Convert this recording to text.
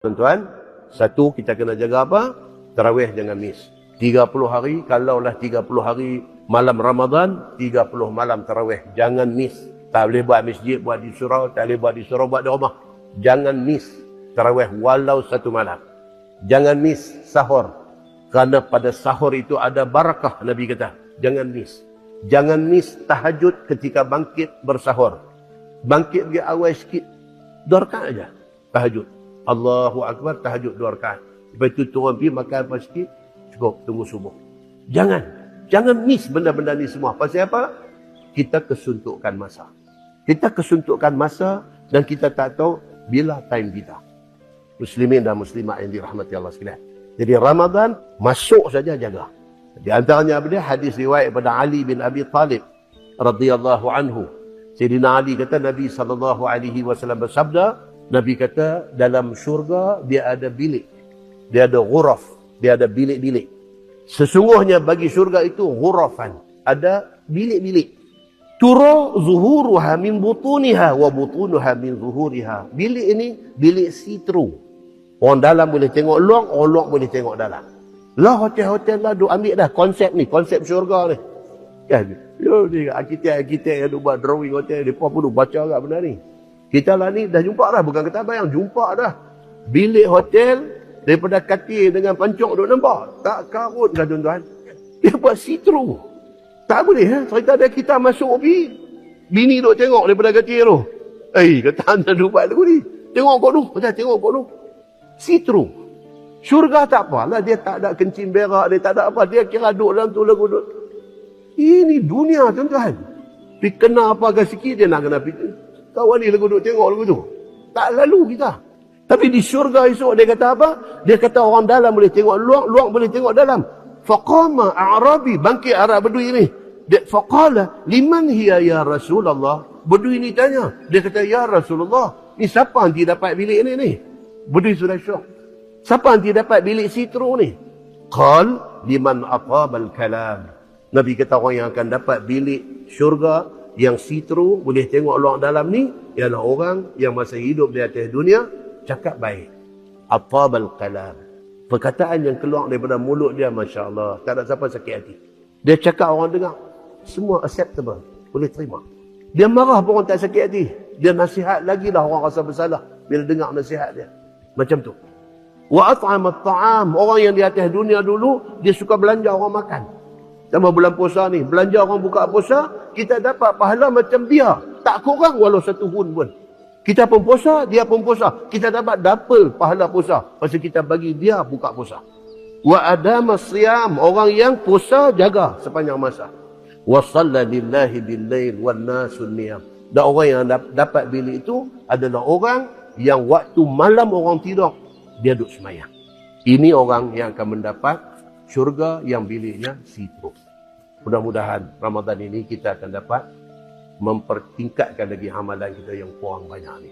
Tuan-tuan, satu kita kena jaga apa? Tarawih jangan miss. 30 hari, kalaulah 30 hari malam Ramadan, 30 malam tarawih. Jangan miss. Tak boleh buat masjid, buat di surau, tak boleh buat di surau, buat di rumah. Jangan miss tarawih walau satu malam. Jangan miss sahur. Kerana pada sahur itu ada barakah, Nabi kata. Jangan miss. Jangan miss tahajud ketika bangkit bersahur. Bangkit dia awal sikit, 2 rakaat aja tahajud. Allahu Akbar, tahajud 2 rakaat. Lepas itu turun pergi makan apa sikit, cukup tunggu subuh. Jangan miss benda-benda ni semua. Pasal apa? Kita kesuntukkan masa. Kita kesuntukkan masa dan kita tak tahu bila time kita. Muslimin dan muslimat yang dirahmati Allah sekalian. Jadi Ramadan masuk saja jaga. Di antaranya apa dia? Hadis riwayat daripada Ali bin Abi Talib radhiyallahu anhu. Sayyidina Ali kata Nabi SAW bersabda, Nabi kata dalam syurga dia ada bilik. Dia ada ghuraf. Dia ada bilik-bilik. Sesungguhnya bagi syurga itu ghurafan. Ada bilik-bilik. Tura zuhuruha min butuniha wa butunuha min zuhuriha. Bilik ini bilik see-through. Orang dalam boleh tengok luar, orang luar boleh tengok dalam. Lah hotel-hotel lah duk ambil dah konsep ni, konsep syurga ni. Kan? Yo ni arkitek-arkitek yang duk buat drawing hotel, depa pun duk baca agak benar ni. Kita lah ni dah jumpa dah, bukan kata bayang, jumpa dah. Bilik hotel daripada katil dengan pancung duk nampak. Tak karut kan tuan-tuan. Dia buat see-through. Tak boleh ha? Cerita dia kita masuk pergi, bini duk tengok daripada katil tu. Kata anda duk buat lagu ni. Tengok kau tu, tengok kau tu. See-through. Syurga tak apa lah, dia tak ada kencing berak, dia tak ada apa. Dia kira duk dalam tu lagu duk. Ini dunia tuan-tuan. Pergi kena apa ke sikit, dia nak kena pergi. Kawan ni lagu duk tengok lagu tu. Tak lalu kita. Tapi di syurga esok dia kata apa? Dia kata orang dalam boleh tengok luar, luar boleh tengok dalam. Faqama A'rabi, bangkit Arab Bedui ni. Dia faqala liman hiya ya Rasulullah. Bedui ni tanya. Dia kata ya Rasulullah, ni siapa nanti dapat bilik ni? Bedui sudah syok. Siapa nanti dapat bilik see-through ni? Qal liman atabal kalam. Nabi kata orang yang akan dapat bilik syurga yang see-through, boleh tengok luar dalam ni, ialah orang yang masa hidup di atas dunia, cakap baik. Atabal kalam. Perkataan yang keluar daripada mulut dia, Masya Allah, tak ada siapa sakit hati. Dia cakap orang dengar, semua acceptable, boleh terima. Dia marah pun orang tak sakit hati. Dia nasihat lagi dah orang rasa bersalah bila dengar nasihat dia. Macam tu. Wa at'amat ta'am. Orang yang di atas dunia dulu, dia suka belanja orang makan. Sama bulan puasa ni, belanja orang buka puasa, kita dapat pahala macam dia. Tak kurang walau 1 hun pun. Kita pun puasa, dia pun puasa. Kita dapat double pahala puasa. Pasal kita bagi dia buka puasa. Wa adama siyam. Orang yang puasa jaga sepanjang masa. Wa salla lillahi bil-lail wan nasun niyam. Dan orang yang dapat bilik itu adalah orang yang waktu malam orang tidur, dia duduk semayang. Ini orang yang akan mendapat syurga yang biliknya see-through. Mudah-mudahan Ramadan ini kita akan dapat mempertingkatkan lagi amalan kita yang kurang banyak ni.